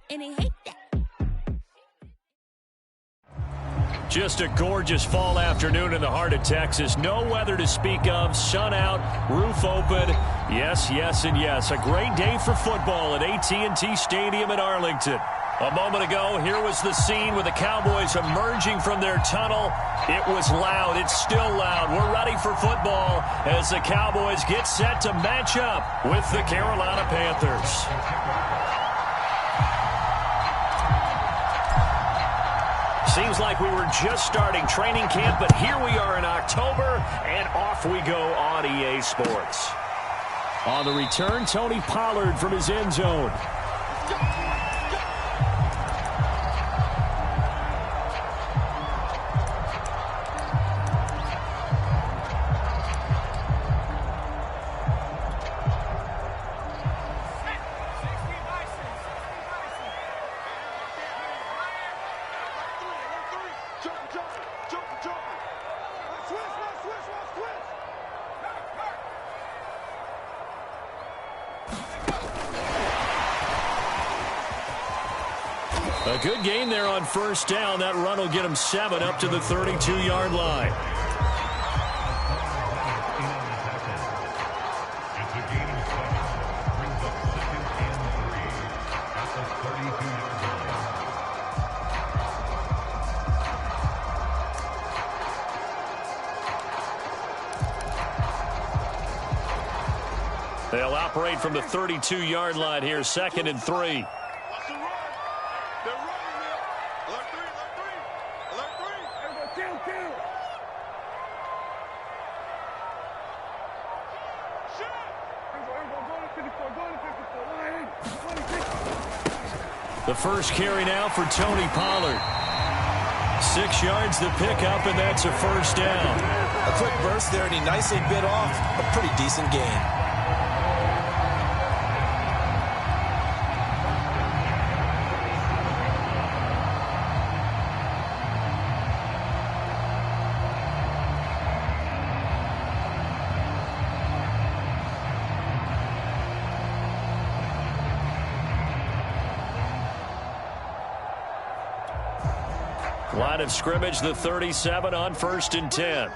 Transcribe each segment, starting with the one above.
and they hate that. Just a gorgeous fall afternoon in the heart of Texas. No weather to speak of. Sun out, roof open. Yes, yes, and yes. A great day for football at AT&T Stadium in Arlington. A moment ago, here was the scene with the Cowboys emerging from their tunnel. It was loud. It's still loud. We're ready for football as the Cowboys get set to match up with the Carolina Panthers. Seems like we were just starting training camp, but here we are in October, and off we go on EA Sports. On the return, Tony Pollard from his end zone. A good gain there on first down. That run will get him 7 up to the 32-yard line. They'll operate from the 32-yard line here, 2nd and 3. The first carry now for Tony Pollard. 6 yards to pick up, and that's a first down. A quick burst there, and he nicely bit off a pretty decent gain. Line of scrimmage, the 37 on 1st and 10.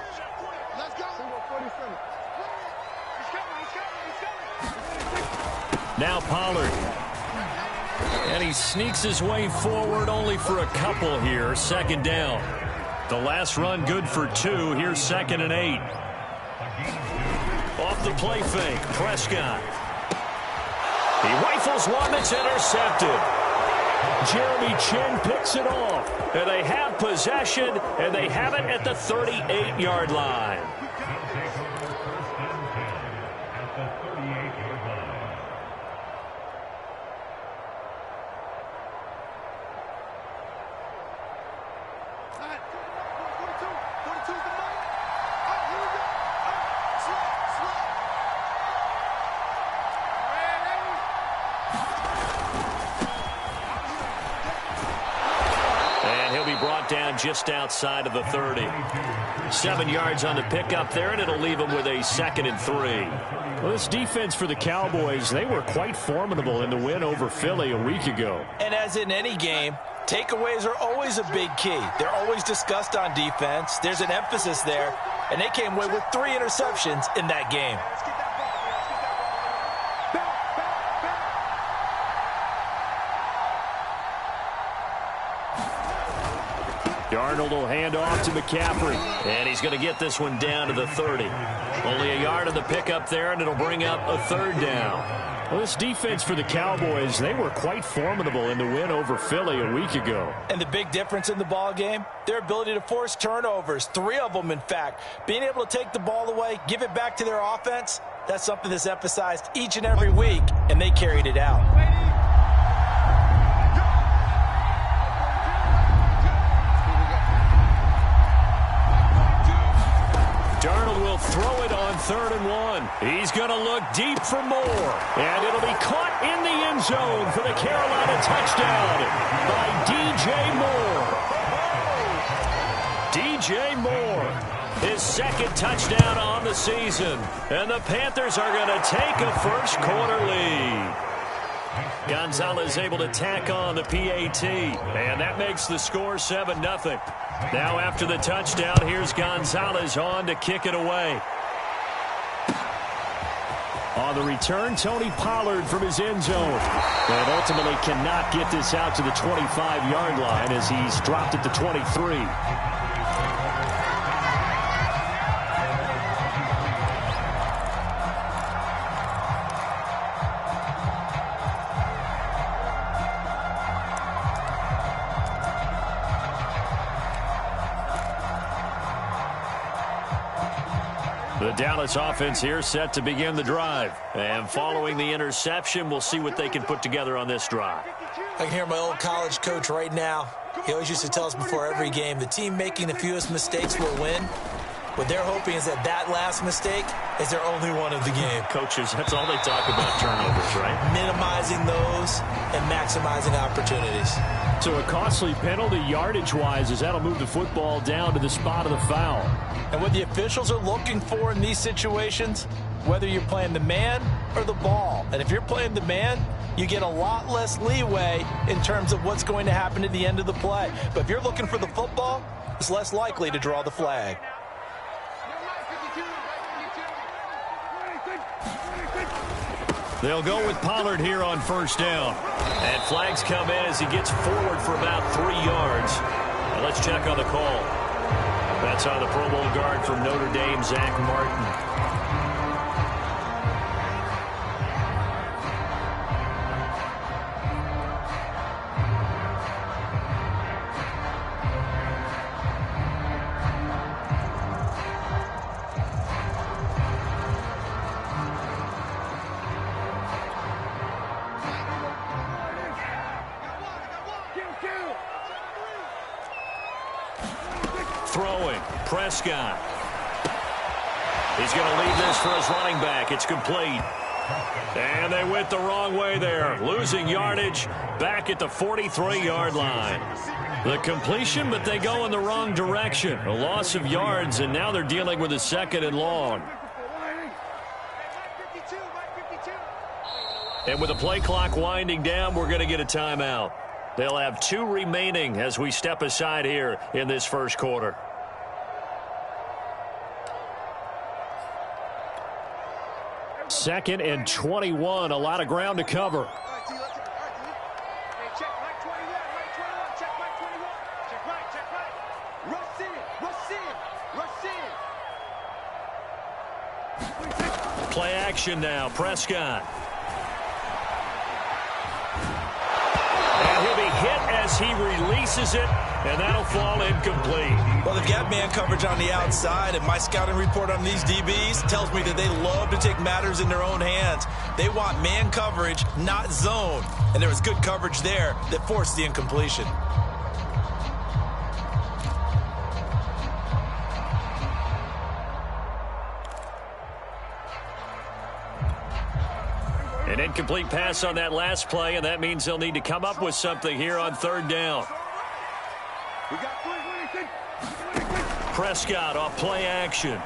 Now Pollard. And he sneaks his way forward only for a couple here. 2nd down. The last run good for 2. Here's 2nd and 8. Off the play fake. Prescott. He rifles one that's intercepted. Jeremy Chin picks it off. And they have possession, and they have it at the 38-yard line. Down just outside of the 30. 7 yards on the pickup there, and it'll leave him with a 2nd and 3. Well, this defense for the Cowboys, they were quite formidable in the win over Philly a week ago. And as in any game, takeaways are always a big key. They're always discussed on defense. There's an emphasis there, and they came away with 3 interceptions in that game. Darnold will hand off to McCaffrey. And he's going to get this one down to the 30. Only a yard of the pickup there, and it'll bring up a 3rd down. Well, this defense for the Cowboys, they were quite formidable in the win over Philly a week ago. And the big difference in the ball game, their ability to force turnovers, 3 of them, in fact. Being able to take the ball away, give it back to their offense, that's something that's emphasized each and every week, and they carried it out. Darnold will throw it on 3rd and 1. He's going to look deep for more. And it'll be caught in the end zone for the Carolina touchdown by DJ Moore. DJ Moore, his 2nd touchdown on the season. And the Panthers are going to take a first quarter lead. Gonzalez able to tack on the PAT. And that makes the score 7-0. Now after the touchdown, here's Gonzalez on to kick it away. On the return, Tony Pollard from his end zone. And ultimately cannot get this out to the 25-yard line as he's dropped at the 23. The Dallas offense here set to begin the drive. And following the interception, we'll see what they can put together on this drive. I can hear my old college coach right now. He always used to tell us before every game, the team making the fewest mistakes will win. What they're hoping is that that last mistake is their only one of the game. Coaches, that's all they talk about, turnovers, right? Minimizing those and maximizing opportunities. So a costly penalty yardage-wise as that'll move the football down to the spot of the foul. And what the officials are looking for in these situations, whether you're playing the man or the ball. And if you're playing the man, you get a lot less leeway in terms of what's going to happen at the end of the play. But if you're looking for the football, it's less likely to draw the flag. They'll go with Pollard here on first down. And flags come in as he gets forward for about 3 yards. Now let's check on the call. That's on the Pro Bowl guard from Notre Dame, Zach Martin. Throwing, Prescott. He's going to leave this for his running back. It's complete. And they went the wrong way there. Losing yardage back at the 43-yard line. The completion, but they go in the wrong direction. A loss of yards, and now they're dealing with a 2nd and long. And with the play clock winding down, we're going to get a timeout. They'll have 2 remaining as we step aside here in this first quarter. Second and 21, a lot of ground to cover. Play action now, Prescott. And he'll be hit as he releases it, and that'll fall incomplete. Well, they've got man coverage on the outside, and my scouting report on these DBs tells me that they love to take matters in their own hands. They want man coverage, not zone. And there was good coverage there that forced the incompletion. An incomplete pass on that last play, and that means they'll need to come up with something here on 3rd down. Prescott off play action.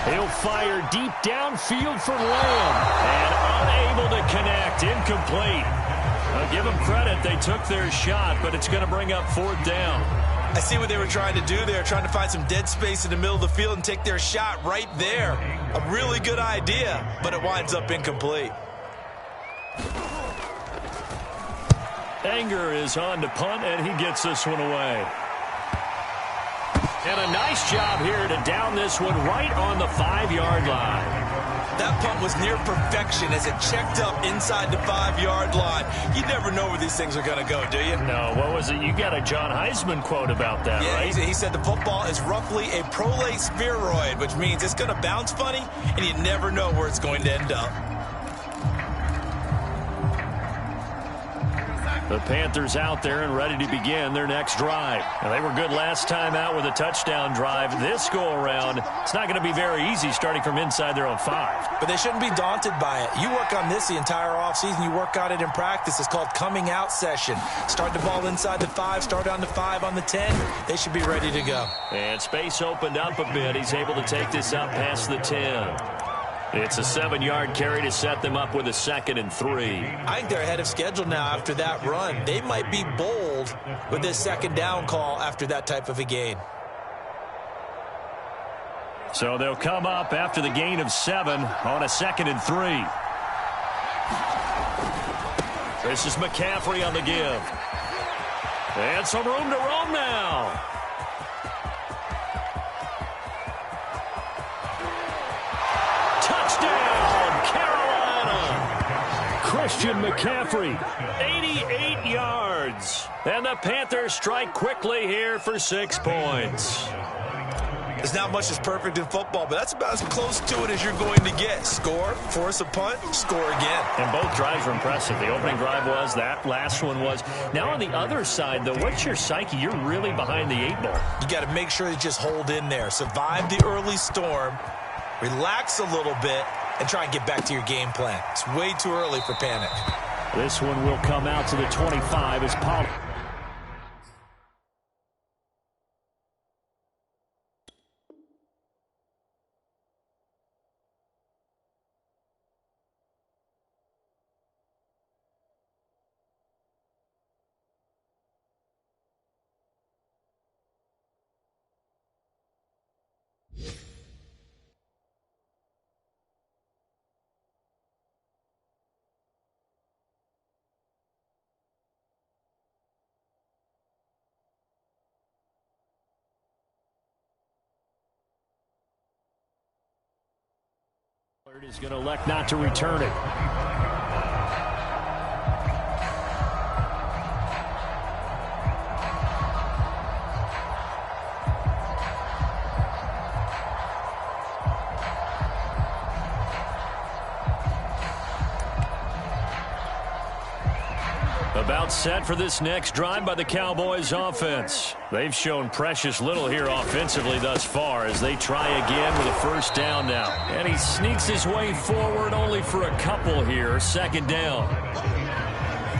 He'll fire deep downfield for Lamb. And unable to connect. Incomplete. I'll give them credit. They took their shot, but it's going to bring up 4th down. I see what they were trying to do there, trying to find some dead space in the middle of the field and take their shot right there. A really good idea, but it winds up incomplete. Anger is on to punt, and he gets this one away. And a nice job here to down this one right on the 5-yard line. That punt was near perfection as it checked up inside the 5-yard line. You never know where these things are going to go, do you? No, what was it? You got a John Heisman quote about that, yeah, right? He said the football is roughly a prolate spheroid, which means it's going to bounce funny, and you never know where it's going to end up. The Panthers out there and ready to begin their next drive. Now, they were good last time out with a touchdown drive. This go-around, it's not going to be very easy starting from inside their own 5. But they shouldn't be daunted by it. You work on this the entire offseason. You work on it in practice. It's called coming out session. Start the ball inside the 5, start on the 5, on the 10. They should be ready to go. And space opened up a bit. He's able to take this up past the 10. It's a 7-yard carry to set them up with a 2nd and 3. I think they're ahead of schedule now after that run. They might be bold with this 2nd down call after that type of a gain. So they'll come up after the gain of 7 on a 2nd and 3. This is McCaffrey on the give. And some room to roam now. Touchdown, Carolina. Christian McCaffrey. 88 yards. And the Panthers strike quickly here for 6 points. There's not much that's perfect in football, but that's about as close to it as you're going to get. Score, force a punt, score again. And both drives were impressive. The opening drive was, that last one was. Now on the other side, though, what's your psyche? You're really behind the 8 ball. You got to make sure you just hold in there. Survive the early storm, relax a little bit, and try and get back to your game plan. It's way too early for panic. This one will come out to the 25 as Pollard. Is going to elect not to return it. About set for this next drive by the Cowboys offense. They've shown precious little here offensively thus far as they try again with a 1st down now. And he sneaks his way forward only for a couple here. 2nd down.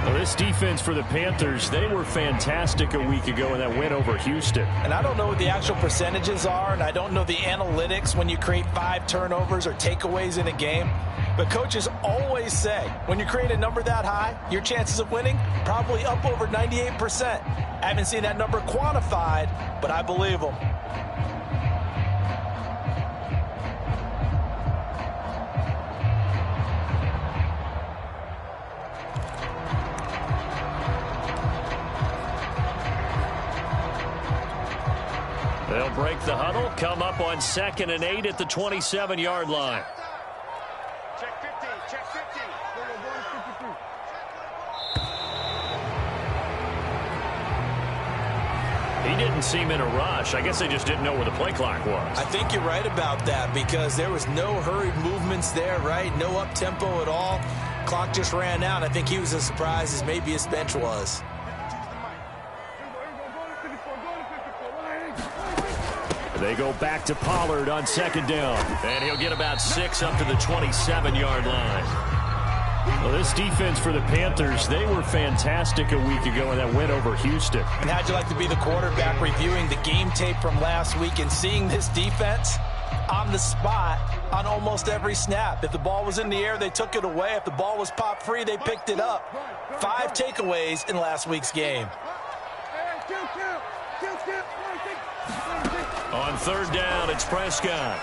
Well, this defense for the Panthers, they were fantastic a week ago in that win over Houston. And I don't know what the actual percentages are, and I don't know the analytics when you create 5 turnovers or takeaways in a game. But coaches always say, when you create a number that high, your chances of winning probably up over 98%. I haven't seen that number quantified, but I believe them. They'll break the huddle, come up on 2nd and 8 at the 27-yard line. Check 50, check 50. He didn't seem in a rush. I guess they just didn't know where the play clock was. I think you're right about that because there was no hurried movements there, right? No up-tempo at all. Clock just ran out. I think he was as surprised as maybe his bench was. They go back to Pollard on 2nd down. And he'll get about 6 up to the 27-yard line. Well, this defense for the Panthers, they were fantastic a week ago in that win over Houston. And how'd you like to be the quarterback reviewing the game tape from last week and seeing this defense on the spot on almost every snap? If the ball was in the air, they took it away. If the ball was pop free, they picked it up. 5 takeaways in last week's game. On 3rd down, it's Prescott.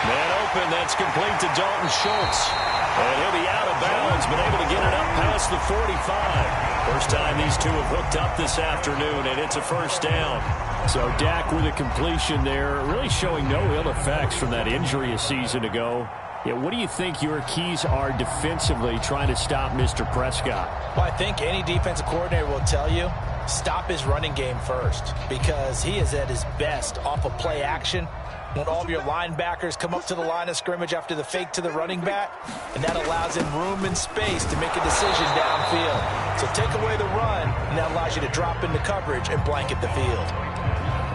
Man open, that's complete to Dalton Schultz. And he'll be out of bounds, but able to get it up past the 45. First time these two have hooked up this afternoon, and it's a 1st down. So Dak with a completion there, really showing no ill effects from that injury a season ago. Yeah, what do you think your keys are defensively trying to stop Mr. Prescott? Well, I think any defensive coordinator will tell you, stop his running game first because he is at his best off of play action when all of your linebackers come up to the line of scrimmage after the fake to the running back, and that allows him room and space to make a decision downfield. So take away the run, and that allows you to drop into coverage and blanket the field.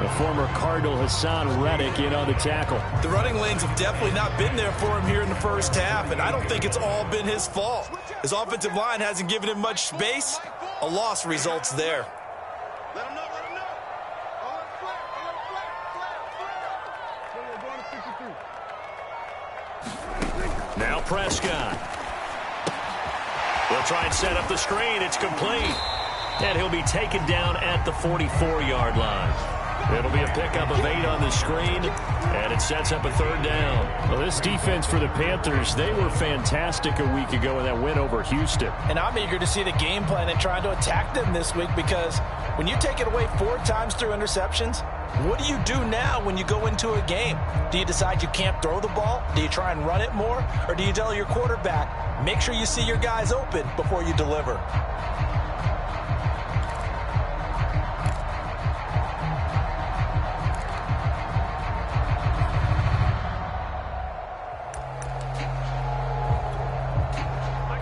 The former Cardinal Hassan Reddick in on the tackle. The running lanes have definitely not been there for him here in the first half, and I don't think it's all been his fault. His offensive line hasn't given him much space. A loss results there. Let him know, let him know. Flat. Prescott. They'll try and set up the screen. It's complete. And he'll be taken down at the 44-yard line. It'll be a pickup of 8 on the screen, and it sets up a third down. Well, this defense for the Panthers, they were fantastic a week ago in that win over Houston. And I'm eager to see the game plan and trying to attack them this week, because when you take it away 4 times through interceptions, what do you do now when you go into a game? Do you decide you can't throw the ball? Do you try and run it more? Or do you tell your quarterback, make sure you see your guys open before you deliver?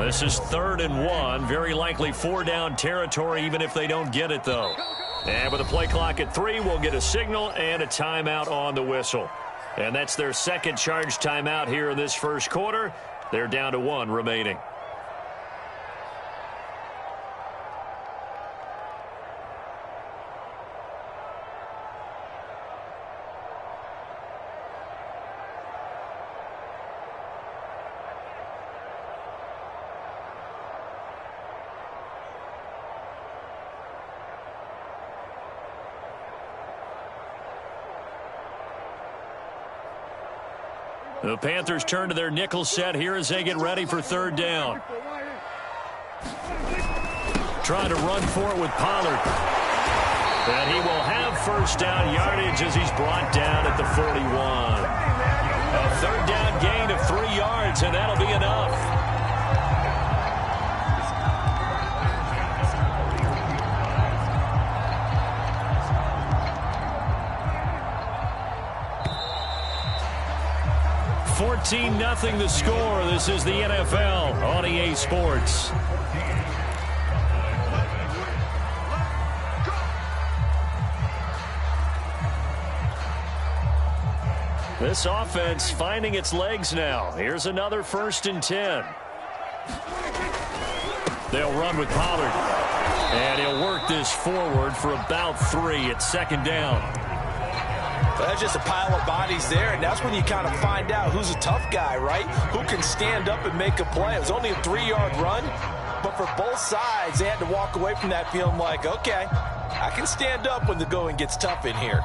This is 3rd and 1. Very likely 4-down territory, even if they don't get it, though. And with a play clock at 3, we'll get a signal and a timeout on the whistle. And that's their second charge timeout here in this first quarter. They're down to 1 remaining. The Panthers turn to their nickel set here as they get ready for 3rd down. Trying to run for it with Pollard. And he will have 1st down yardage as he's brought down at the 41. A 3rd down gain of 3 yards, and that'll be enough. Nothing the score. This is the NFL on EA Sports. This offense finding its legs now. Here's another 1st and 10. They'll run with Pollard. And he'll work this forward for about 3 at 2nd down. That's just a pile of bodies there, and that's when you kind of find out who's a tough guy, right? Who can stand up and make a play. It was only a 3-yard run, but for both sides, they had to walk away from that feeling like, okay, I can stand up when the going gets tough in here.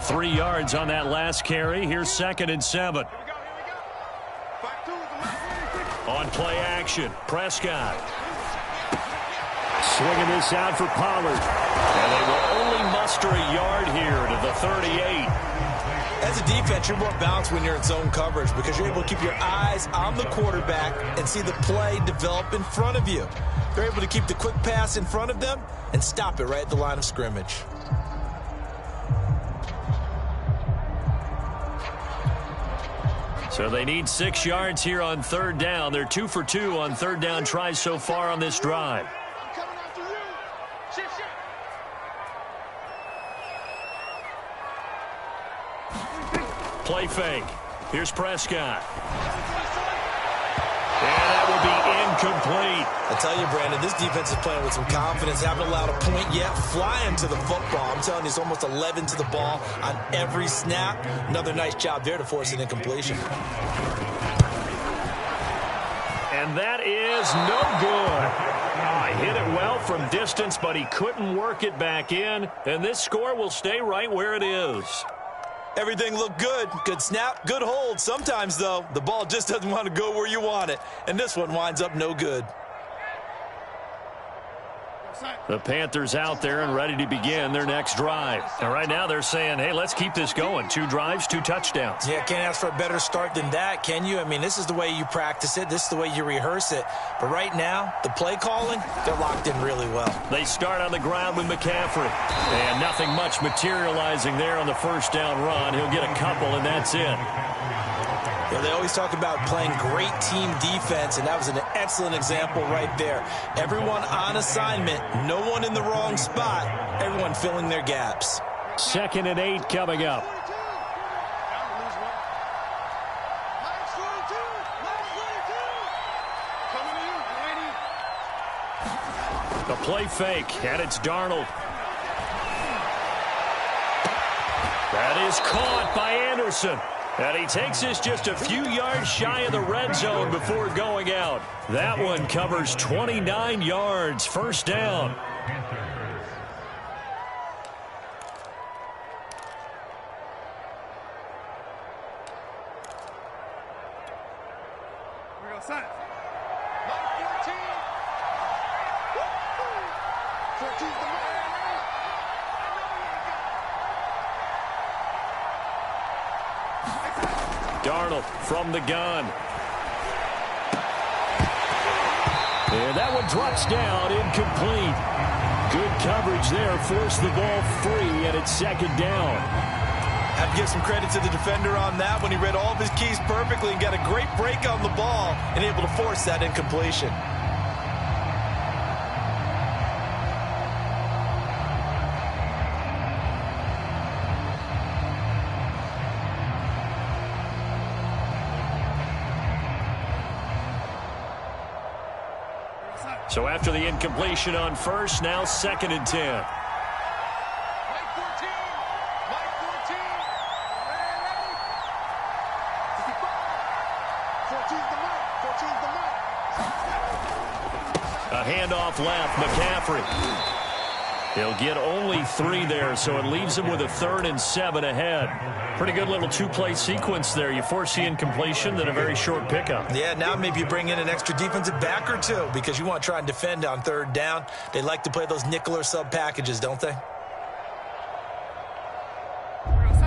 3 yards on that last carry. Here's 2nd and 7. On play action, Prescott. Swinging this out for Pollard. And they will only muster a yard here to the 38. As a defense, you're more balanced when you're in zone coverage because you're able to keep your eyes on the quarterback and see the play develop in front of you. They're able to keep the quick pass in front of them and stop it right at the line of scrimmage. So they need 6 yards here on 3rd down. They're 2 for 2 on 3rd down tries so far on this drive. Play fake. Here's Prescott. And that will be incomplete. I tell you, Brandon, this defense is playing with some confidence. Haven't allowed a point yet. Flying to the football. I'm telling you, it's almost 11 to the ball on every snap. Another nice job there to force an incompletion. And that is no good. He hit it well from distance, but he couldn't work it back in. And this score will stay right where it is. Everything looked good. Good snap, good hold. Sometimes, though, the ball just doesn't want to go where you want it. And this one winds up no good. The Panthers out there and ready to begin their next drive. And right now they're saying, hey, let's keep this going. 2 drives, 2 touchdowns. Yeah, can't ask for a better start than that, can you? I mean, this is the way you practice it. This is the way you rehearse it. But right now, the play calling, they're locked in really well. They start on the ground with McCaffrey. And nothing much materializing there on the 1st down run. He'll get a couple, and that's it. Yeah, they always talk about playing great team defense, and that was an excellent example right there. Everyone on assignment, no one in the wrong spot, everyone filling their gaps. 2nd and 8 coming up. The play fake, and it's Darnold. That is caught by Anderson. And he takes us just a few yards shy of the red zone before going out. That one covers 29 yards. First down. Darnold from the gun. And that one drops down, incomplete. Good coverage there, forced the ball free, and it's second down. Have to give some credit to the defender on that when he read all of his keys perfectly and got a great break on the ball and able to force that incompletion. So after the incompletion on first, now second and 10. A handoff left, McCaffrey. He'll get only 3 there, so it leaves him with a 3rd and 7 ahead. Pretty good little two-play sequence there. You force the incompletion, then a very short pickup. Yeah, now maybe you bring in an extra defensive back or two because you want to try and defend on 3rd down. They like to play those nickel or sub packages, don't they?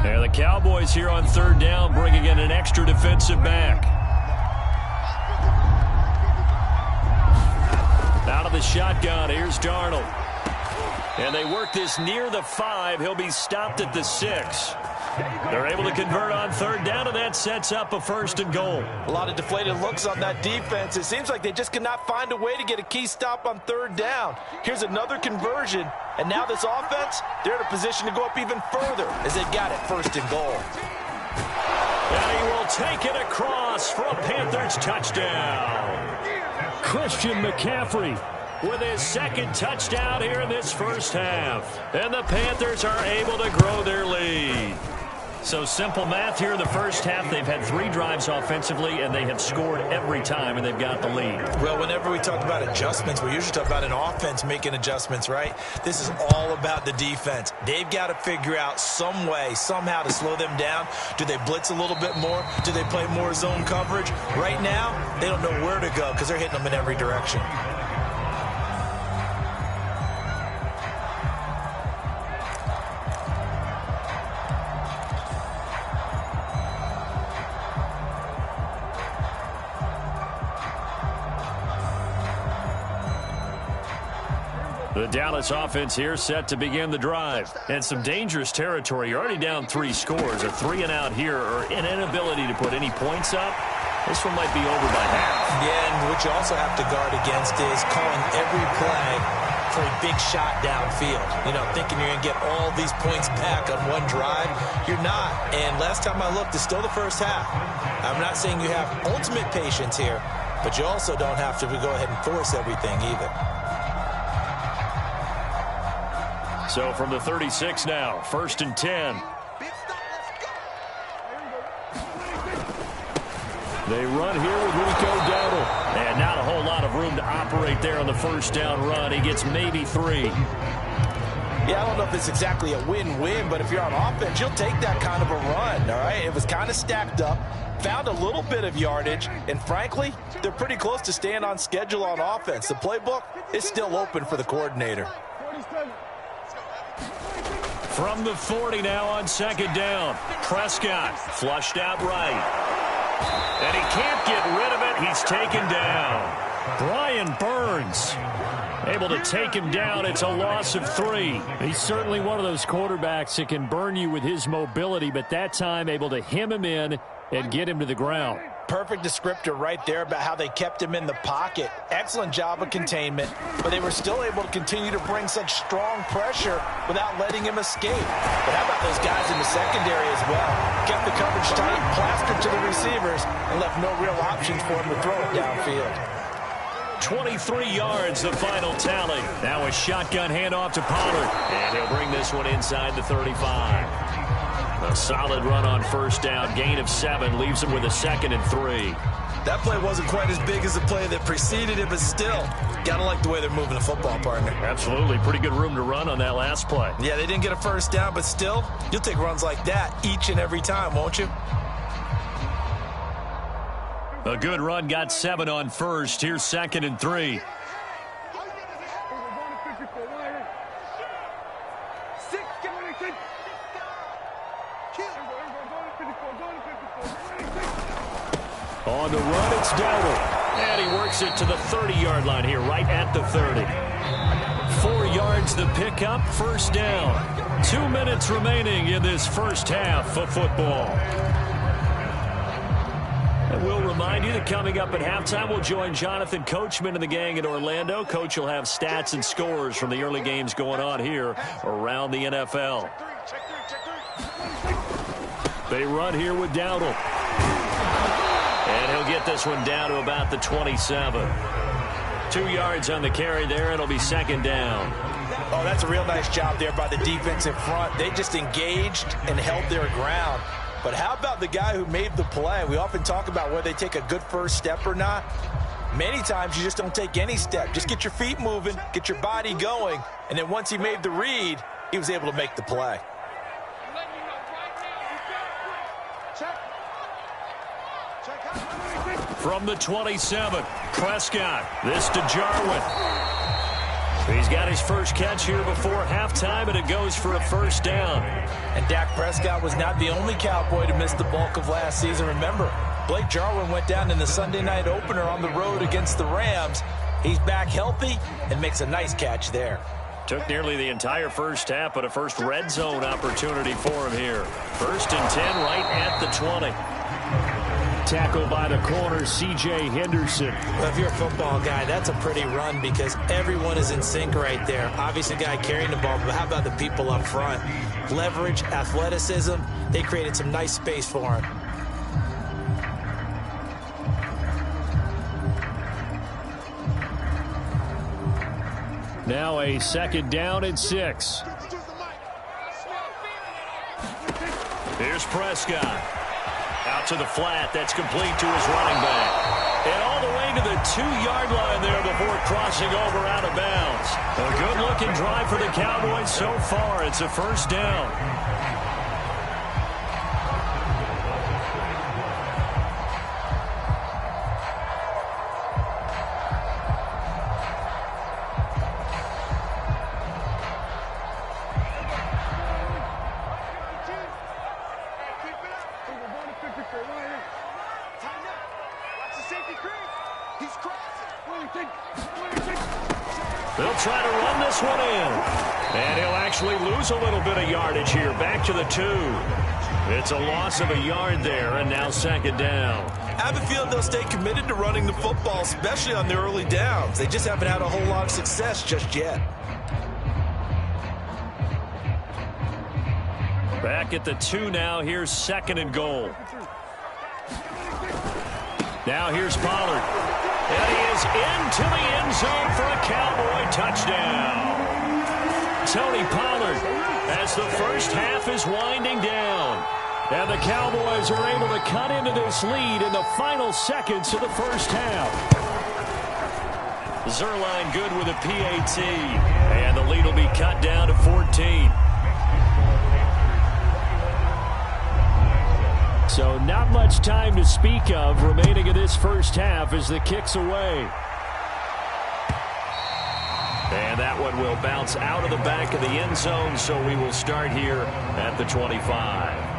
Yeah, the Cowboys here on 3rd down bringing in an extra defensive back. Out of the shotgun, here's Darnold. And they work this near the 5. He'll be stopped at the 6. They're able to convert on 3rd down, and that sets up a 1st and goal. A lot of deflated looks on that defense. It seems like they just cannot find a way to get a key stop on 3rd down. Here's another conversion, and now this offense, they're in a position to go up even further as they got it 1st and goal. And he will take it across for a Panthers touchdown. Christian McCaffrey with his 2nd touchdown here in this first half. And the Panthers are able to grow their lead. So simple math here in the first half. They've had 3 drives offensively, and they have scored every time, and they've got the lead. Well, whenever we talk about adjustments, we usually talk about an offense making adjustments, right? This is all about the defense. They've got to figure out some way, somehow to slow them down. Do they blitz a little bit more? Do they play more zone coverage? Right now, they don't know where to go because they're hitting them in every direction. The Dallas offense here set to begin the drive. And some dangerous territory. You're already down 3 scores. A 3-and-out here or an inability to put any points up. This one might be over by half. Yeah, and what you also have to guard against is calling every play for a big shot downfield. You know, thinking you're going to get all these points back on one drive. You're not. And last time I looked, it's still the first half. I'm not saying you have ultimate patience here, but you also don't have to go ahead and force everything either. So from the 36 now, 1st and 10. They run here with Rico Dowdle. And not a whole lot of room to operate there on the 1st down run. He gets maybe 3. Yeah, I don't know if it's exactly a win-win, but if you're on offense, you'll take that kind of a run, all right? It was kind of stacked up, found a little bit of yardage, and frankly, they're pretty close to staying on schedule on offense. The playbook is still open for the coordinator. From the 40 now on 2nd down. Prescott flushed out right. And he can't get rid of it. He's taken down. Brian Burns able to take him down. It's a loss of 3. He's certainly one of those quarterbacks that can burn you with his mobility, but that time able to hem him in and get him to the ground. Perfect descriptor right there about how they kept him in the pocket. Excellent job of containment, but they were still able to continue to bring such strong pressure without letting him escape. But how about those guys in the secondary as well? Kept the coverage tight, plastered to the receivers, and left no real options for him to throw it downfield. 23 yards, the final tally. Now a shotgun handoff to Pollard. And he'll bring this one inside the 35. A solid run on first down. Gain of 7 leaves him with a 2nd and 3. That play wasn't quite as big as the play that preceded it, but still, gotta like the way they're moving the football, partner. Absolutely. Pretty good room to run on that last play. Yeah, they didn't get a first down, but still, you'll take runs like that each and every time, won't you? A good run got 7 on first. Here's 2nd and 3. On the run, it's Dowdle. And he works it to the 30-yard line here, right at the 30. 4 yards the pickup, first down. 2 minutes remaining in this first half of football. And we'll remind you that coming up at halftime, we'll join Jonathan Coachman and the gang in Orlando. Coach will have stats and scores from the early games going on here around the NFL. They run here with Dowdle. And he'll get this one down to about the 27. 2 yards on the carry there. It'll be 2nd down. Oh, that's a real nice job there by the defensive front. They just engaged and held their ground. But how about the guy who made the play? We often talk about whether they take a good first step or not. Many times you just don't take any step. Just get your feet moving, get your body going, and then once he made the read, he was able to make the play. From the 27, Prescott. This to Jarwin. He's got his first catch here before halftime, and it goes for a first down. And Dak Prescott was not the only Cowboy to miss the bulk of last season. Remember, Blake Jarwin went down in the Sunday night opener on the road against the Rams. He's back healthy and makes a nice catch there. Took nearly the entire first half, but a first red zone opportunity for him here. 1st and 10 right at the 20. Tackled by the corner, C.J. Henderson. Well, if you're a football guy, that's a pretty run because everyone is in sync right there. Obviously, the guy carrying the ball, but how about the people up front? Leverage, athleticism, they created some nice space for him. Now a 2nd down and 6. Here's Prescott. Out to the flat. That's complete to his running back. And all the way to the 2-yard line there before crossing over out of bounds. A good-looking drive for the Cowboys so far. It's a first down. They'll try to run this one in. And he'll actually lose a little bit of yardage here. Back to the 2. It's a loss of a yard there, and now 2nd down. I have a feeling they'll stay committed to running the football, especially on the early downs. They just haven't had a whole lot of success just yet. Back at the 2 now. Here's 2nd and goal. Now here's Pollard. And he is into the end zone for a Cowboy touchdown. Tony Pollard as the first half is winding down. And the Cowboys are able to cut into this lead in the final seconds of the first half. Zerline good with a PAT. And the lead will be cut down to 14. So not much time to speak of remaining in this first half as the kick's away. And that one will bounce out of the back of the end zone, so we will start here at the 25.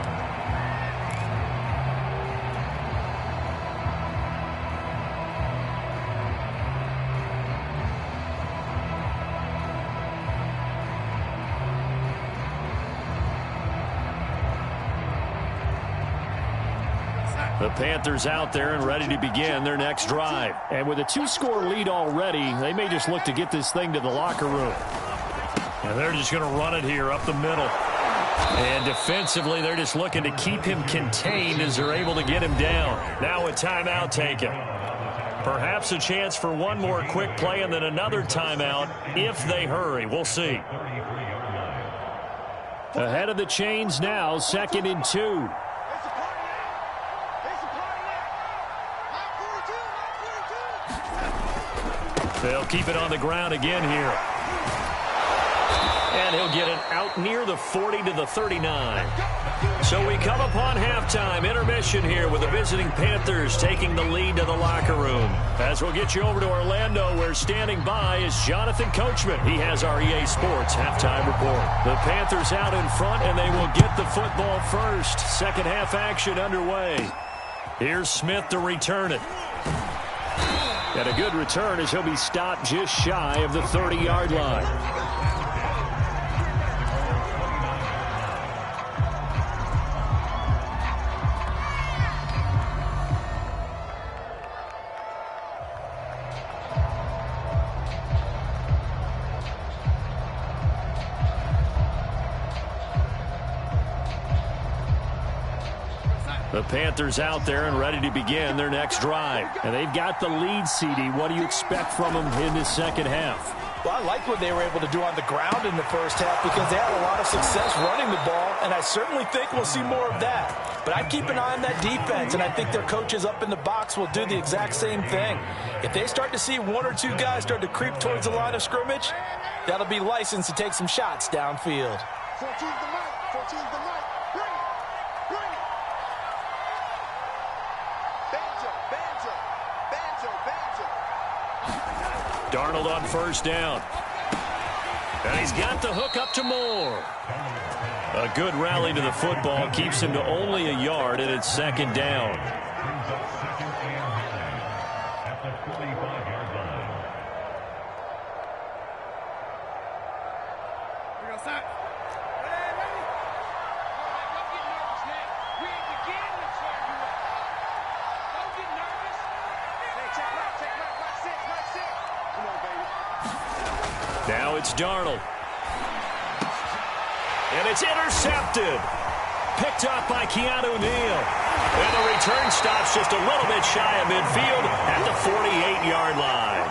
The Panthers out there and ready to begin their next drive. And with a 2-score lead already, they may just look to get this thing to the locker room. And they're just going to run it here up the middle. And defensively, they're just looking to keep him contained as they're able to get him down. Now a timeout taken. Perhaps a chance for one more quick play and then another timeout if they hurry. We'll see. Ahead of the chains now, 2nd and 2. They'll keep it on the ground again here. And he'll get it out near the 40 to the 39. So we come upon halftime intermission here with the visiting Panthers taking the lead to the locker room. As we'll get you over to Orlando, where standing by is Jonathan Coachman. He has our EA Sports halftime report. The Panthers out in front, and they will get the football first. Second half action underway. Here's Smith to return it. And a good return as he'll be stopped just shy of the 30-yard line. The Panthers out there and ready to begin their next drive. And they've got the lead, CD. What do you expect from them in the second half? Well, I like what they were able to do on the ground in the first half because they had a lot of success running the ball, and I certainly think we'll see more of that. But I'd keep an eye on that defense, and I think their coaches up in the box will do the exact same thing. If they start to see one or two guys start to creep towards the line of scrimmage, that'll be licensed to take some shots downfield. 14's the mic. 14's the mic. Bring it. Bring it. Banjo, banjo, banjo, banjo. Darnold on first down. And he's got the hook up to Moore. A good rally to the football keeps him to only a yard, and it's second down. Now it's Darnold. And it's intercepted. Picked up by Keanu Neal. And the return stops just a little bit shy of midfield at the 48-yard line.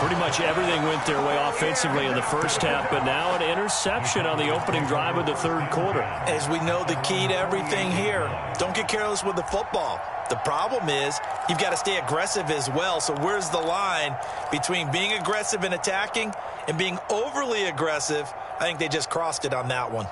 Pretty much everything went their way offensively in the first half, but now an interception on the opening drive of the third quarter. As we know, the key to everything here, don't get careless with the football. The problem is you've got to stay aggressive as well. So where's the line between being aggressive and attacking and being overly aggressive? I think they just crossed it on that one.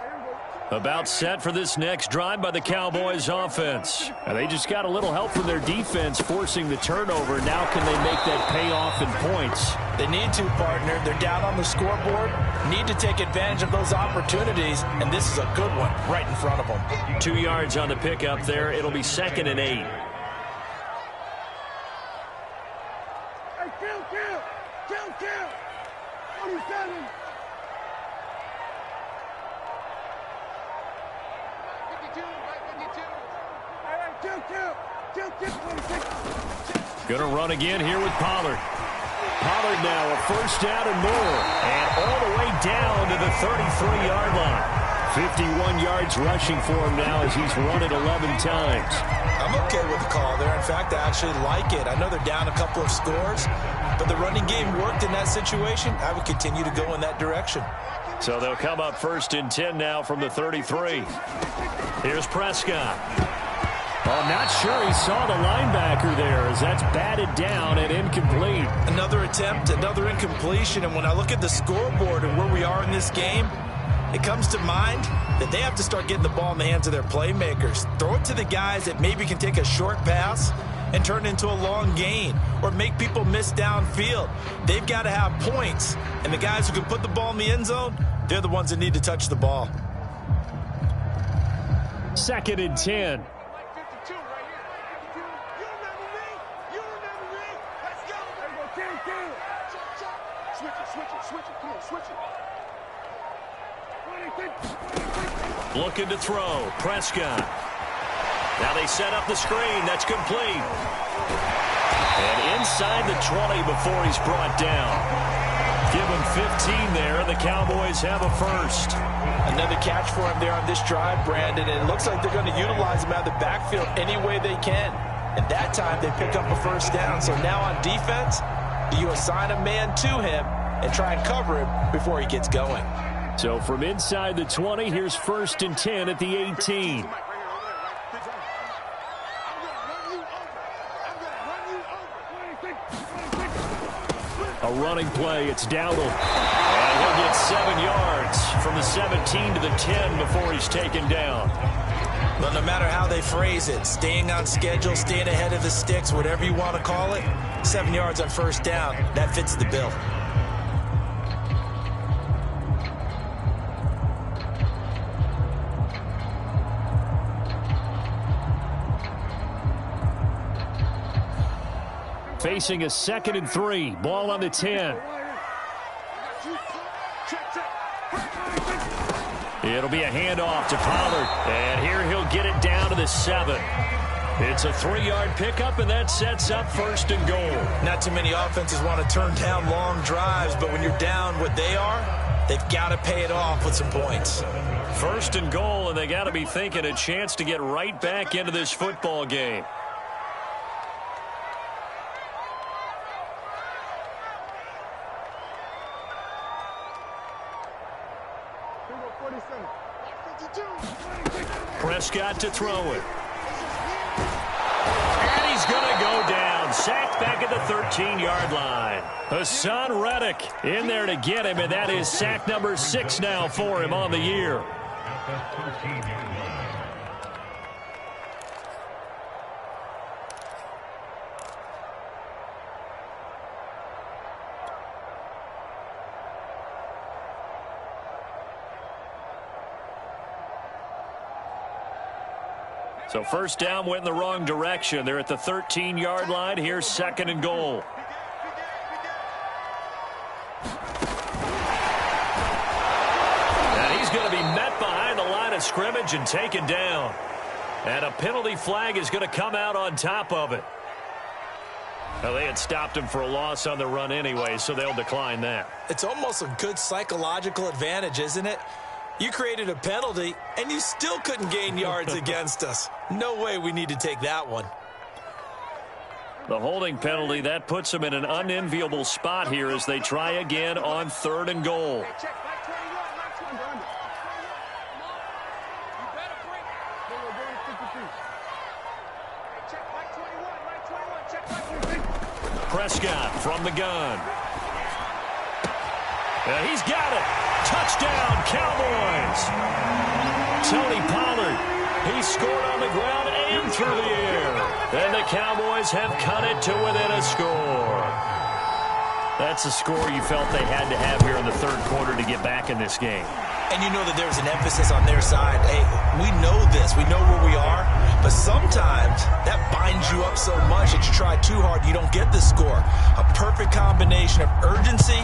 About set for this next drive by the Cowboys offense. And they just got a little help from their defense forcing the turnover. Now can they make that pay off in points? They need to, partner. They're down on the scoreboard. Need to take advantage of those opportunities, and this is a good one right in front of them. 2 yards on the pickup there. It'll be 2nd and 8. Kill. 27. Gonna run again here with Pollard. Pollard now a first down and more. And all the way down to the 33-yard line. 51 yards rushing for him now as he's run it 11 times. I'm okay with the call there. In fact, I actually like it. I know they're down a couple of scores, but the running game worked in that situation. I would continue to go in that direction. So they'll come up 1st and 10 now from the 33. Here's Prescott. Oh, not sure he saw the linebacker there as that's batted down and incomplete. Another attempt, another incompletion, and when I look at the scoreboard and where we are in this game, it comes to mind that they have to start getting the ball in the hands of their playmakers. Throw it to the guys that maybe can take a short pass and turn it into a long gain or make people miss downfield. They've got to have points, and the guys who can put the ball in the end zone, they're the ones that need to touch the ball. 2nd and 10. Looking to throw. Prescott. Now they set up the screen. That's complete. And inside the 20 before he's brought down. Give him 15 there, and the Cowboys have a first. Another catch for him there on this drive, Brandon. And it looks like they're going to utilize him out of the backfield any way they can. And that time they pick up a first down. So now on defense, you assign a man to him and try and cover him before he gets going. So from inside the 20, here's 1st and 10 at the 18. A running play. It's Dowdle. And he'll get 7 yards from the 17 to the 10 before he's taken down. Well, no matter how they phrase it, staying on schedule, staying ahead of the sticks, whatever you want to call it, 7 yards on 1st down, that fits the bill. Facing a 2nd and 3. Ball on the 10. It'll be a handoff to Pollard. And here he'll get it down to the 7. It's a 3-yard pickup, and that sets up 1st and goal. Not too many offenses want to turn down long drives, but when you're down what they are, they've got to pay it off with some points. 1st and goal, and they got to be thinking a chance to get right back into this football game. Prescott to throw it. And he's going to go down. Sacked back at the 13-yard line. Hassan Reddick in there to get him, and that is sack number 6 now for him on the year. So 1st down went in the wrong direction. They're at the 13-yard line. Here's 2nd and goal. And he's going to be met behind the line of scrimmage and taken down. And a penalty flag is going to come out on top of it. Well, they had stopped him for a loss on the run anyway, so they'll decline that. It's almost a good psychological advantage, isn't it? You created a penalty, and you still couldn't gain yards against us. No way we need to take that one. The holding penalty, that puts them in an unenviable spot here as they try again on 3rd and goal. Prescott from the gun. He's got it. Touchdown, Cowboys. Tony Pollard, he scored on the ground and through the air. And the Cowboys have cut it to within a score. That's a score you felt they had to have here in the 3rd quarter to get back in this game. And you know that there's an emphasis on their side. Hey, we know this. We know where we are. But sometimes that binds you up so much that you try too hard, you don't get the score. A perfect combination of urgency,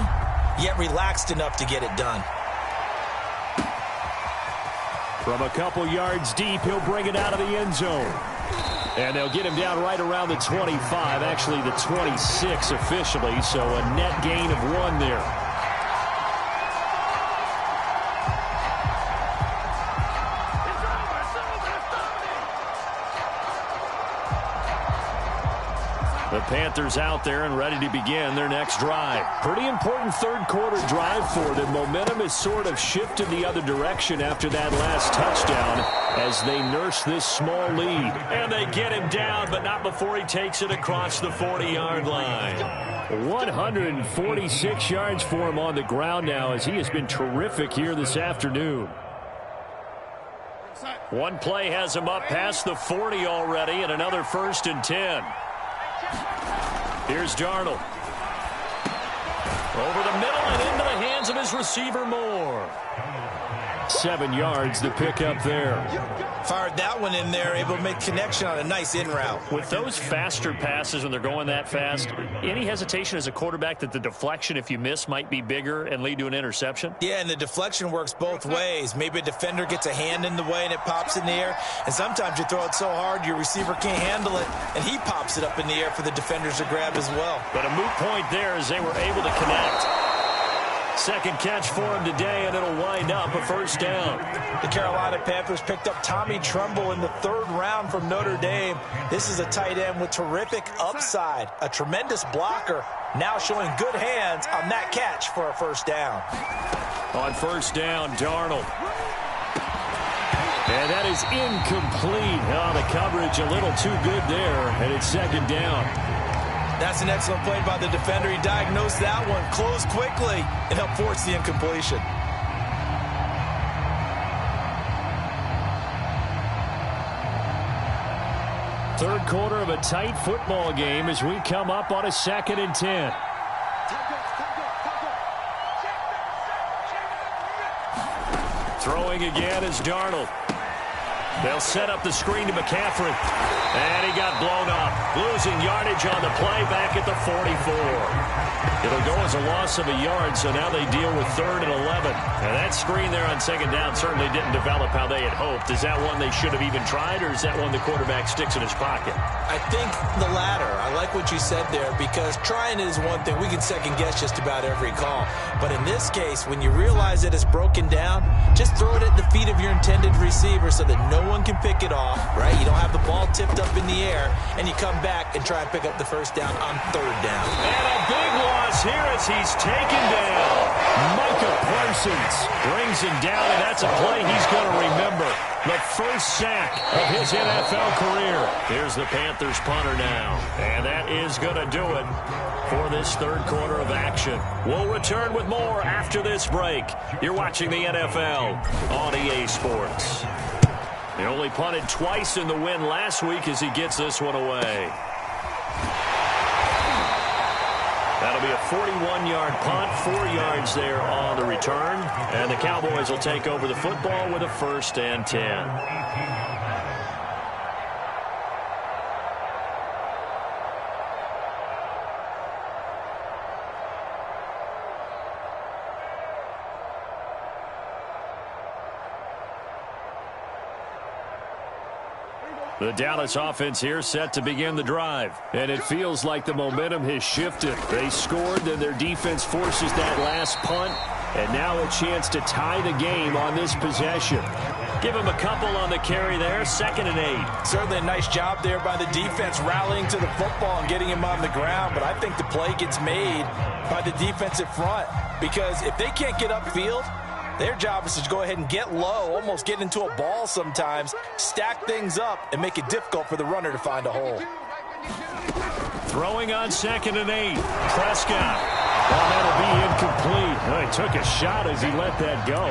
yet relaxed enough to get it done. From a couple yards deep, he'll bring it out of the end zone. And they'll get him down right around the 25, actually the 26 officially, so a net gain of 1 there. The Panthers out there and ready to begin their next drive. Pretty important 3rd quarter drive for them. Momentum has sort of shifted the other direction after that last touchdown as they nurse this small lead. And they get him down, but not before he takes it across the 40-yard line. 146 yards for him on the ground now as he has been terrific here this afternoon. One play has him up past the 40 already and another 1st and 10. Here's Darnold. Over the middle and into the hands of his receiver Moore. 7 yards the pickup there. Fired that one in there, able to make connection on a nice in route. With those faster passes when they're going that fast, any hesitation as a quarterback that the deflection, if you miss, might be bigger and lead to an interception? Yeah, and the deflection works both ways. Maybe a defender gets a hand in the way and it pops in the air. And sometimes you throw it so hard your receiver can't handle it, and he pops it up in the air for the defenders to grab as well. But a moot point there as they were able to connect. Second catch for him today, and it'll wind up a 1st down. The Carolina Panthers picked up Tommy Tremble in the 3rd round from Notre Dame. This is a tight end with terrific upside, a tremendous blocker, now showing good hands on that catch for a 1st down. On first down, Darnold. And that is incomplete. Oh, the coverage a little too good there, and it's second down. That's an excellent play by the defender. He diagnosed that one, closed quickly, and helped force the incompletion. Third quarter of a tight football game as we come up on a 2nd and 10. Throwing again is Darnold. They'll set up the screen to McCaffrey. And he got blown up. Losing yardage on the play back at the 44. It'll go as a loss of a yard, so now they deal with 3rd and 11. Now that screen there on 2nd down certainly didn't develop how they had hoped. Is that one they should have even tried, or is that one the quarterback sticks in his pocket? I think the latter. I like what you said there, because trying is one thing. We can second guess just about every call. But in this case, when you realize that it's broken down, just throw it at the feet of your intended receiver so that no one can pick it off, right? You don't have the ball tipped up in the air, and you come back and try and pick up the first down on 3rd down. And a big loss here as he's taken down. Micah Parsons brings him down, and that's a play he's going to remember. The first sack of his NFL career. Here's the Panthers punter now. And that is going to do it for this 3rd quarter of action. We'll return with more after this break. You're watching the NFL on EA Sports. He only punted twice in the win last week as he gets this one away. That'll be a 41-yard punt, 4 yards there on the return. And the Cowboys will take over the football with a 1st and 10. The Dallas offense here set to begin the drive. And it feels like the momentum has shifted. They scored, then their defense forces that last punt. And now a chance to tie the game on this possession. Give him a couple on the carry there, 2nd and 8. Certainly a nice job there by the defense rallying to the football and getting him on the ground. But I think the play gets made by the defensive front. Because if they can't get upfield, their job is to go ahead and get low, almost get into a ball sometimes, stack things up, and make it difficult for the runner to find a hole. Throwing on 2nd and 8. Prescott. Well, that'll be incomplete. Well, he took a shot as he let that go.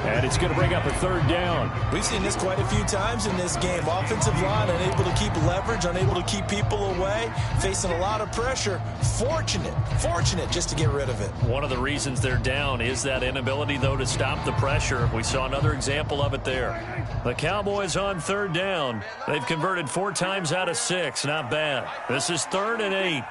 And it's going to bring up a 3rd down. We've seen this quite a few times in this game. Offensive line unable to keep leverage, unable to keep people away, facing a lot of pressure. Fortunate just to get rid of it. One of the reasons they're down is that inability, though, to stop the pressure. We saw another example of it there. The Cowboys on 3rd down. They've converted 4 times out of 6. Not bad. This is 3rd and 8.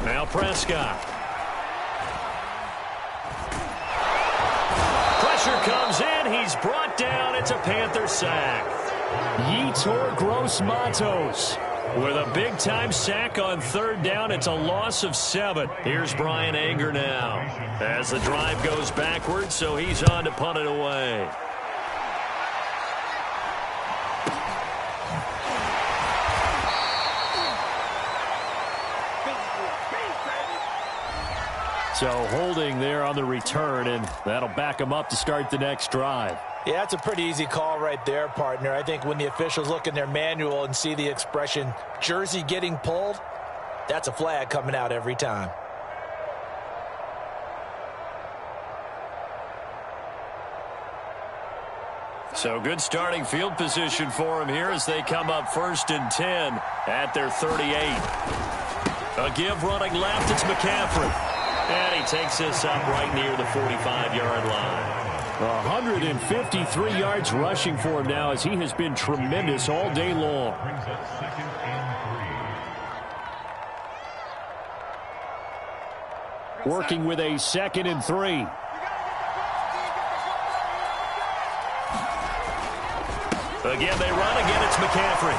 Now Prescott. Pressure comes in. He's brought down. It's a Panther sack. Yetur Gross-Matos with a big-time sack on 3rd down. It's a loss of 7. Here's Brian Anger now as the drive goes backwards, so he's on to punt it away. So holding there on the return, and that'll back them up to start the next drive. Yeah, that's a pretty easy call right there, partner. I think when the officials look in their manual and see the expression, jersey getting pulled, that's a flag coming out every time. So good starting field position for him here as they come up 1st and 10 at their 38. A give running left, it's McCaffrey. And he takes this up right near the 45-yard line. 153 yards rushing for him now as he has been tremendous all day long. Working with a 2nd and 3. Again, they run. Again, it's McCaffrey.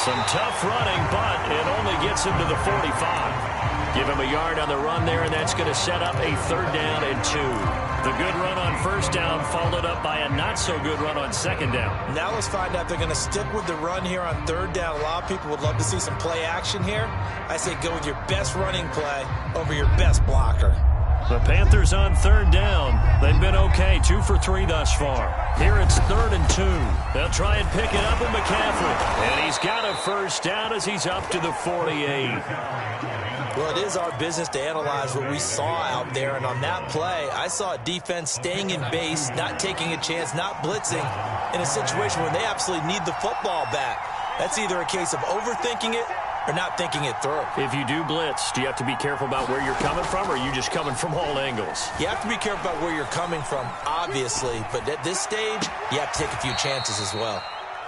Some tough running, but it only gets him to the 45. Give him a yard on the run there, and that's going to set up a 3rd down and 2. The good run on first down followed up by a not-so-good run on second down. Now let's find out if they're going to stick with the run here on third down. A lot of people would love to see some play action here. I say go with your best running play over your best blocker. The Panthers on third down. They've been okay, 2 for 3 thus far. Here it's 3rd and 2. They'll try and pick it up with McCaffrey. And he's got a first down as he's up to the 48. Well, it is our business to analyze what we saw out there, and on that play, I saw a defense staying in base, not taking a chance, not blitzing, in a situation where they absolutely need the football back. That's either a case of overthinking it or not thinking it through. If you do blitz, do you have to be careful about where you're coming from, or are you just coming from all angles? You have to be careful about where you're coming from, obviously, but at this stage, you have to take a few chances as well.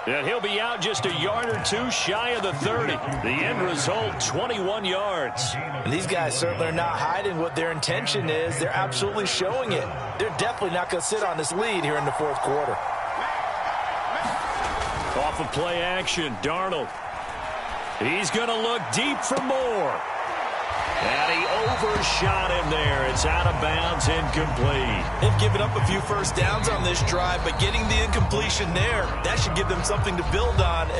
And he'll be out just a yard or two shy of the 30. The end result, 21 yards. And these guys certainly are not hiding what their intention is. They're absolutely showing it. They're definitely not going to sit on this lead here in the fourth quarter. Off of play action, Darnold. He's going to look deep for more. And he overshot him there. It's out of bounds, incomplete. They've given up a few first downs on this drive, but getting the incompletion there, that should give them something to build on.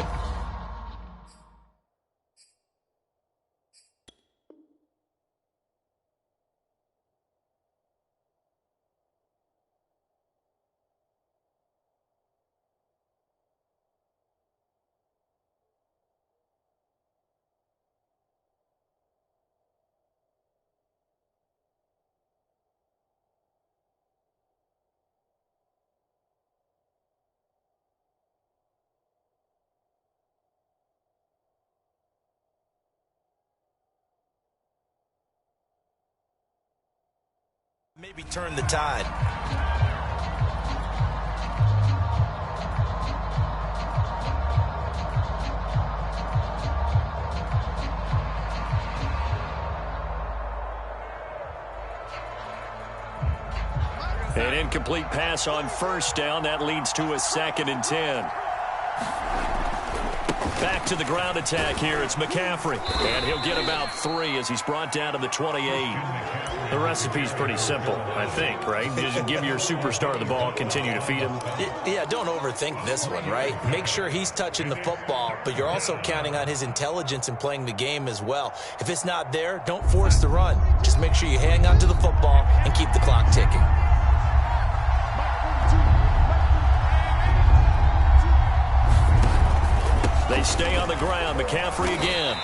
Maybe turn the tide. An incomplete pass on first down. That leads to a 2nd and 10. Back to the ground attack here. It's McCaffrey. And he'll get about 3 as he's brought down to the 28. The recipe's pretty simple, I think, right? Just give your superstar the ball, continue to feed him. Yeah, don't overthink this one, right? Make sure he's touching the football, but you're also counting on his intelligence in playing the game as well. If it's not there, don't force the run. Just make sure you hang on to the football and keep the clock ticking. They stay on the ground. McCaffrey again.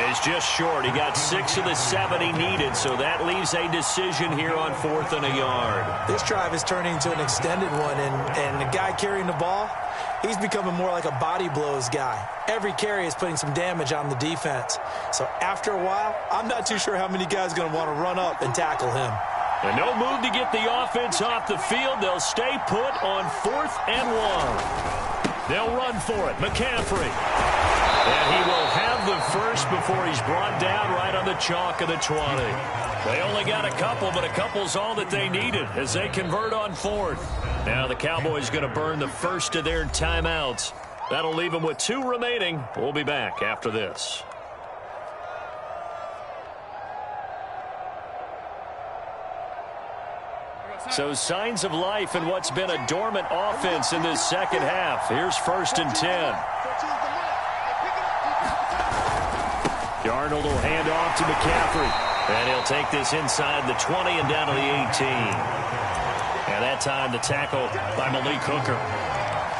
He's just short. He got 6 of the 7 he needed, so that leaves a decision here on 4th and a yard. This drive is turning into an extended one, and the guy carrying the ball, he's becoming more like a body blows guy. Every carry is putting some damage on the defense. So after a while, I'm not too sure how many guys are going to want to run up and tackle him. And no move to get the offense off the field. They'll stay put on 4th and 1. They'll run for it. McCaffrey. And he will have the first before he's brought down right on the chalk of the 20. They only got a couple, but a couple's all that they needed as they convert on 4th. Now the Cowboys going to burn the first of their timeouts. That'll leave them with 2 remaining. We'll be back after this. So signs of life in what's been a dormant offense in this second half. Here's 1st and 10. Darnold will hand off to McCaffrey. And he'll take this inside the 20 and down to the 18. And that time the tackle by Malik Hooker.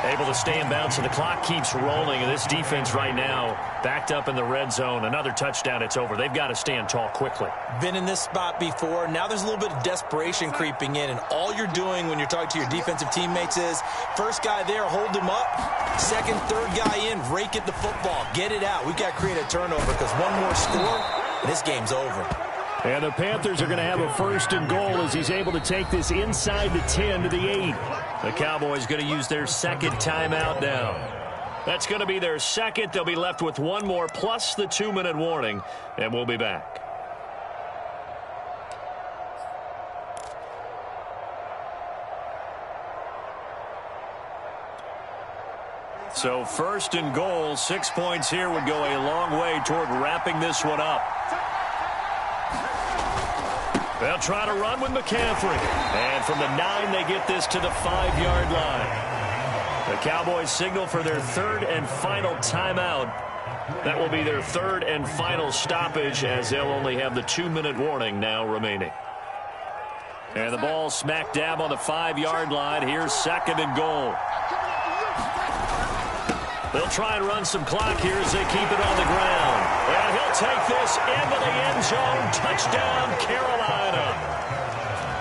Able to stay in bounds, so the clock keeps rolling. And this defense right now backed up in the red zone. Another touchdown, it's over. They've got to stand tall quickly. Been in this spot before. Now there's a little bit of desperation creeping in. And all you're doing when you're talking to your defensive teammates is, first guy there, hold him up. Second, third guy in, rake at the football. Get it out. We've got to create a turnover because one more score, and this game's over. And the Panthers are going to have a 1st and goal as he's able to take this inside the 10 to the 8. The Cowboys going to use their 2nd timeout now. That's going to be their 2nd. They'll be left with 1 more plus the 2-minute warning, and we'll be back. So 1st and goal, 6 points here would go a long way toward wrapping this one up. They'll try to run with McCaffrey. And from the 9, they get this to the 5-yard line. The Cowboys signal for their 3rd and final timeout. That will be their 3rd and final stoppage, as they'll only have the 2-minute warning now remaining. And the ball smack dab on the 5-yard line. Here's 2nd and goal. They'll try and run some clock here as they keep it on the ground. And he'll take this into the end zone. Touchdown, Carolina.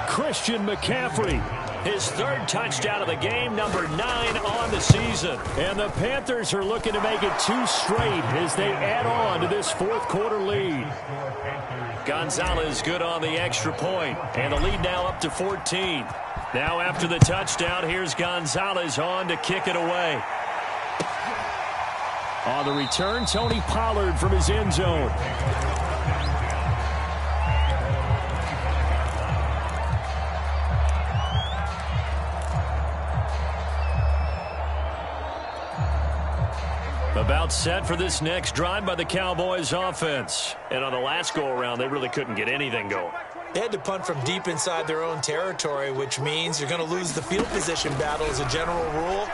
Christian McCaffrey. His 3rd touchdown of the game, number 9 on the season. And the Panthers are looking to make it 2 straight as they add on to this 4th quarter lead. Gonzalez good on the extra point. And the lead now up to 14. Now after the touchdown, here's Gonzalez on to kick it away. On the return, Tony Pollard from his end zone. About set for this next drive by the Cowboys offense. And on the last go-around, they really couldn't get anything going. They had to punt from deep inside their own territory, which means you're going to lose the field position battle as a general rule.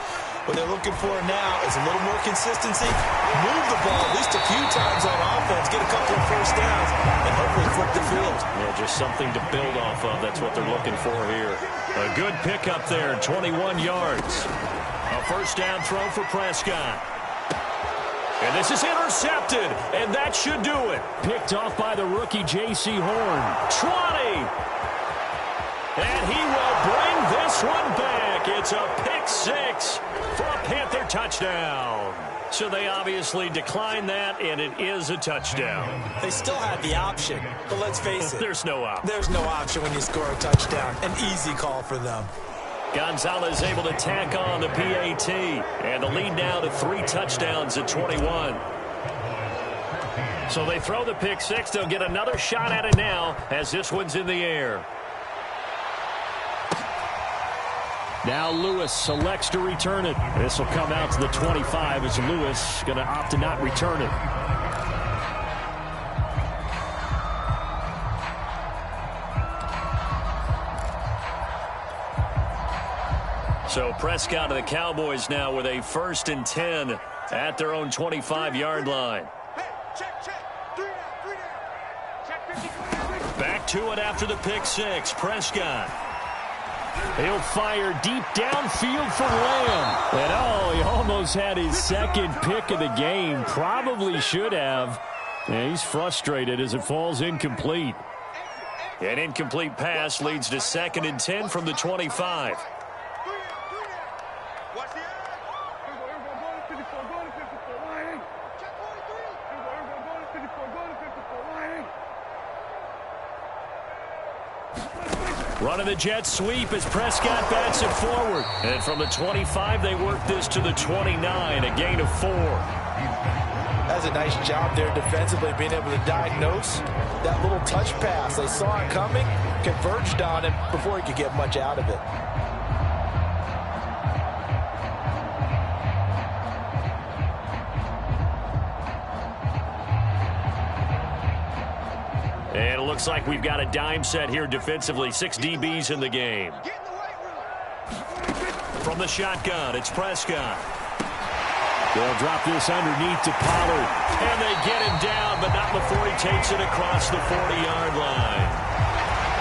What they're looking for now is a little more consistency, move the ball at least a few times on offense, get a couple of first downs, and hopefully flip the field. Yeah, just something to build off of. That's what they're looking for here. A good pickup there, 21 yards. A first down throw for Prescott. And this is intercepted, and that should do it. Picked off by the rookie J.C. Horn. 20. And he will bring this one back. It's a pick 6 for a Panther touchdown. So they obviously declined that, and it is a touchdown. They still had the option, but let's face it. There's no option. There's no option when you score a touchdown. An easy call for them. Gonzalez able to tack on the PAT. And the lead now to 3 touchdowns at 21. So they throw the pick 6. They'll get another shot at it now as this one's in the air. Now Lewis selects to return it. This will come out to the 25 as Lewis going to opt to not return it. So Prescott of the Cowboys now with a 1st and 10 at their own 25-yard line. Back to it after the pick 6. Prescott. He'll fire deep downfield for Lamb. And he almost had his 2nd pick of the game. Probably should have. And he's frustrated as it falls incomplete. An incomplete pass leads to 2nd and 10 from the 25. Running the jet sweep as Prescott bats it forward. And from the 25, they work this to the 29, a gain of 4. That's a nice job there defensively, being able to diagnose that little touch pass. They saw it coming, converged on him before he could get much out of it. And it looks like we've got a dime set here defensively. 6 DBs in the game. From the shotgun, it's Prescott. They'll drop this underneath to Pollard. And they get him down, but not before he takes it across the 40-yard line.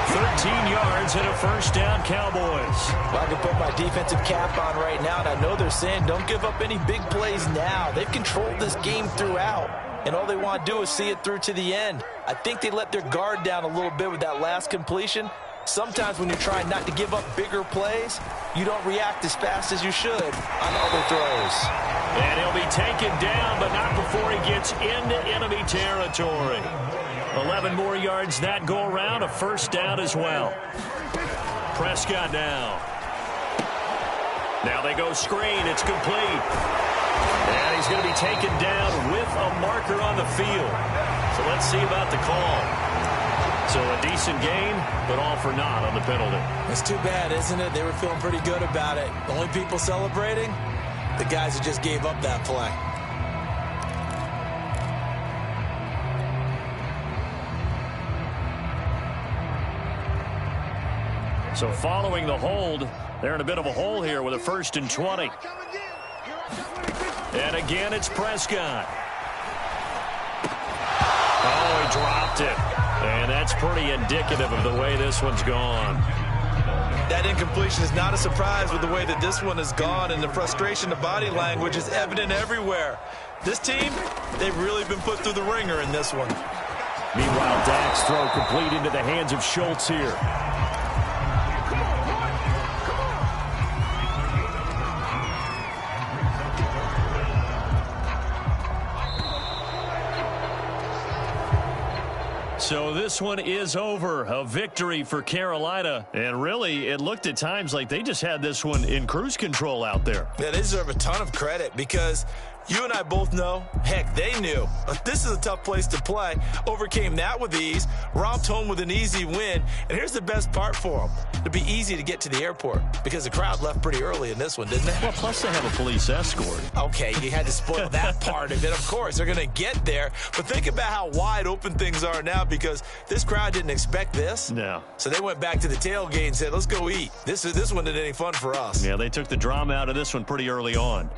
13 yards and a first down, Cowboys. Well, I can put my defensive cap on right now, and I know they're saying don't give up any big plays now. They've controlled this game throughout, and all they want to do is see it through to the end. I think they let their guard down a little bit with that last completion. Sometimes when you're trying not to give up bigger plays, you don't react as fast as you should on other throws. And he'll be taken down, but not before he gets into enemy territory. 11 more yards that go around, a first down as well. Prescott now. Now they go screen. It's complete. And he's going to be taken down with a marker on the field. So let's see about the call. So a decent gain, but all for naught on the penalty. It's too bad, isn't it? They were feeling pretty good about it. The only people celebrating, the guys who just gave up that play. So following the hold, they're in a bit of a hole here with a 1st and 20. And again, it's Prescott. Oh, he dropped it. And that's pretty indicative of the way this one's gone. That incompletion is not a surprise with the way that this one has gone, and the frustration, the body language is evident everywhere. This team, they've really been put through the ringer in this one. Meanwhile, Dak's throw complete into the hands of Schultz here. So this one is over. A victory for Carolina. And really, it looked at times like they just had this one in cruise control out there. Yeah, they deserve a ton of credit because you and I both know, heck, they knew. This is a tough place to play. Overcame that with ease, romped home with an easy win. And here's the best part for them. It'd be easy to get to the airport because the crowd left pretty early in this one, didn't they? Well, plus they have a police escort. Okay, you had to spoil that part of it. Of course, they're going to get there. But think about how wide open things are now because this crowd didn't expect this. No. So they went back to the tailgate and said, let's go eat. This one isn't any fun for us. Yeah, they took the drama out of this one pretty early on.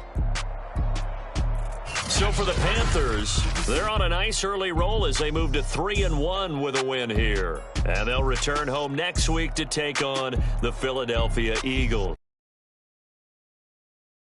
So for the Panthers, they're on a nice early roll as they move to 3-1 with a win here. And they'll return home next week to take on the Philadelphia Eagles.